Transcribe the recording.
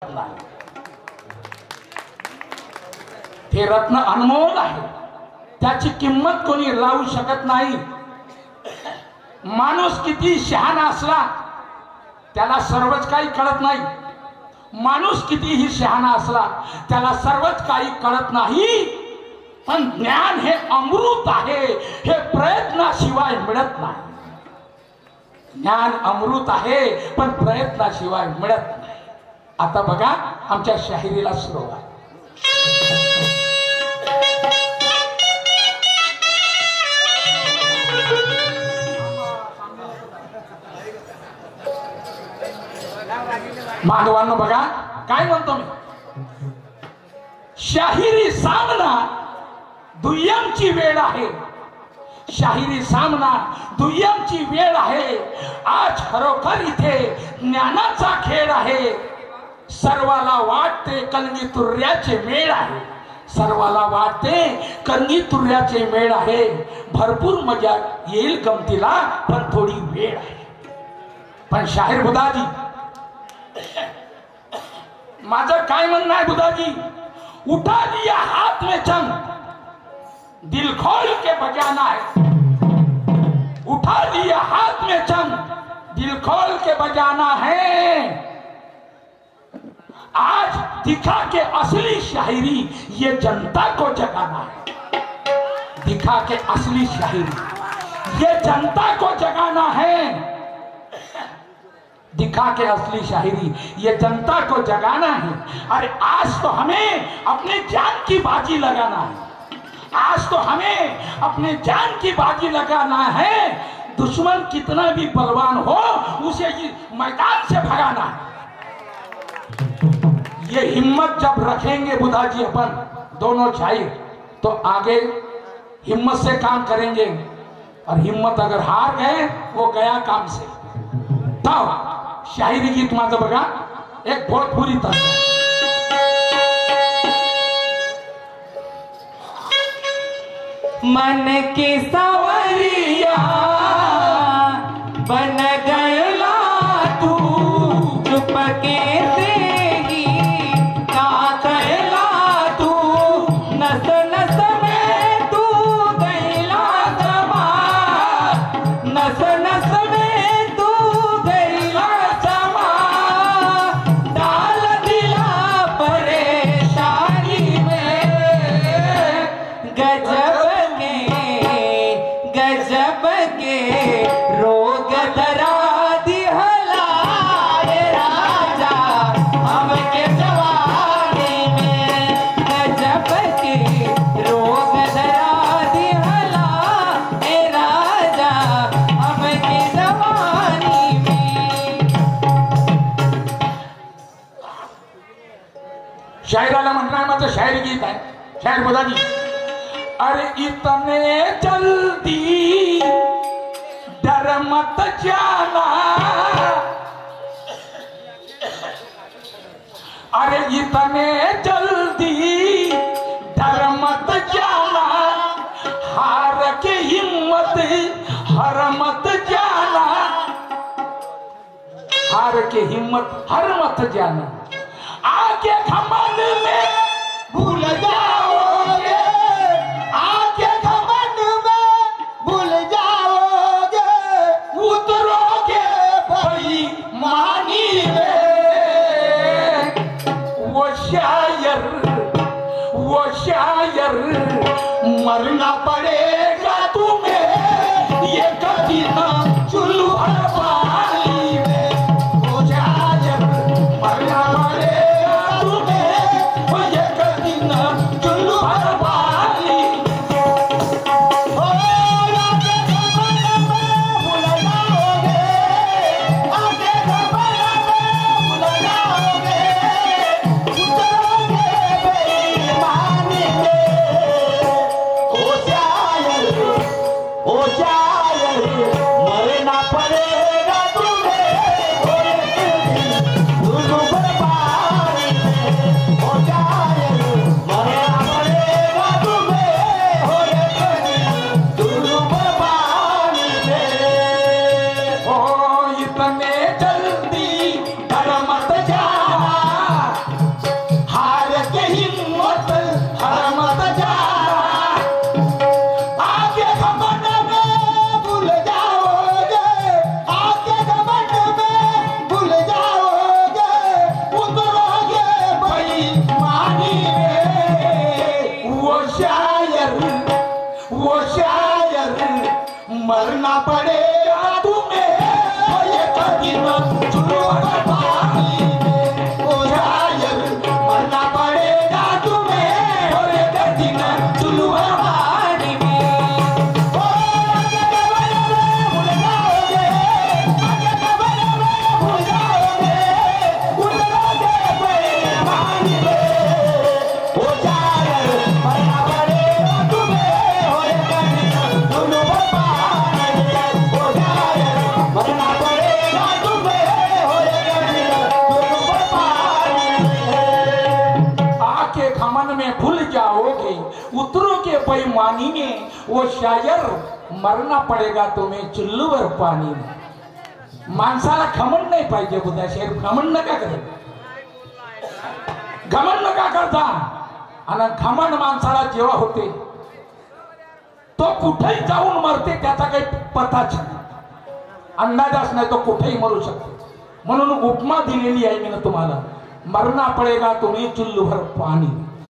हे रत्न अनमोल आहे, त्याची किंमत कोणी लावू शकत नाही। माणूस किती शहाणा असला त्याला सर्वच काही कळत नाही, माणूस कितीही शहाणा असला त्याला सर्वच काही कळत नाही। पण ज्ञान हे अमृत आहे, हे प्रयत्नाशिवाय मिळत नाही। ज्ञान अमृत आहे पण प्रयत्नाशिवाय मिळत नाही। आता बघा आमच्या शाहिरीला सुरुवात। माधवांनो बघा काय म्हणतो मी, शाहिरी सामना दुय्यमची वेळ आहे, शाहिरी सामना दुय्यमची वेळ आहे। आज खरोखर इथे ज्ञानाचा खेळ आहे। सर्वाला वाटते कलगी तुर्याचे मेळ आहे, सर्वाला वाटते कलगी तुर्याचे मेळ आहे। भरपूर मजा येईल गमतीला पण थोडी वेळ आहे। पण शाहीर बुधाजी, माझं काय म्हणणं आहे बुधाजी, उठा लिया हाथ में चंग दिल खोल के बजाना है, उठा लिया हाथ में चंग दिल खोल के बजाना है। आज दिखा के असली शायरी ये जनता को जगाना है, दिखा के असली शायरी ये जनता को जगाना है, दिखा के असली शायरी ये जनता को जगाना है। अरे आज तो हमें अपने जान की बाजी लगाना है, आज तो हमें अपने जान की बाजी लगाना है। दुश्मन कितना भी बलवान हो उसे मैदान से भगाना है। ये हिम्मत जब रखेंगे बुधाजी अपन दोनों शायर तो आगे हिम्मत से काम करेंगे, और हिम्मत अगर हार गए वो गया काम से। तब शायरी गीत माझं बघा एक भोजपुरी तत्व, मन की सवरिया बन गयला तू, चुपके से ही का कहला तू, नस नस में तू गयला समा, नस नस में तू गयला समा, डाल दिला परेशानी में गजब गजब के रोग धरा दिहला रे राजा हमके जवानी में, गजब के रोग धरा दिहला रे राजा हमके जवानी में। शायराला म्हणणार माझं शायर गीत आहे। शायर बुधाजी, अरे इतने जल्दी डर मत जाना, अरे इतने जल्दी डर मत जाना, हार के हिम्मत हर मत जाना, हार के हिम्मत हर मत जाना। आगे घमंड में भूल जाओगे, आगे घमंड में भूल जाओगे, उतरोगे भाई मानी में। वो शायर मरना पड़ेगा तुम्हें ये कदीना चुल्हा पानी में। वो शायर मरना पड़ेगा तुम्हें ये कदीना चुल्हा पानी। ओ शायर हार के हिम्मत हर मत जाना, आगे घमंड में भूल जाओगे, आगे घमंड में भूल जाओगे, उतरोगे बेईमानी में। वो शायर मरना पड़ेगा तुम्हें, ये कदीम चुल्लू पर पानी में। वो शायर मरना पड़ेगा तुम्हें, और ये कदीम चुल्लू पर पानी में। ओ आगे ज़माने में भूल जाओगे, आगे ज़माने में भूल जाओगे, उतरोगे बेईमानी में। वो शायर मरना पड़ेगा तुम्हें, और ये कदीम चुल्लू पर पानी में। वो शायर मरना पड़ेगा तुम्हें, और ये कदीम चुल्लू पर पानी में। आके खमन में भूल जाओगे, उतरोगे बेईमानी में। वो शायर मरना पडेगा तुम्हें चुल्लूवर पाणी में। माणसाला घमंड नाही पाहिजे बुद्धा शेर घमंड नका करत, घमंड नका करता। आणि घमंड माणसाला जेव्हा होते तो कुठेही जाऊन मरते, त्याचा काही पताच नाही, अंदाजच नाही, तो कुठेही मरू शकतो। म्हणून उपमा दिलेली आहे मी तुम्हाला, मरना पडेगा तुम्ही चुल्लूवर पाणी।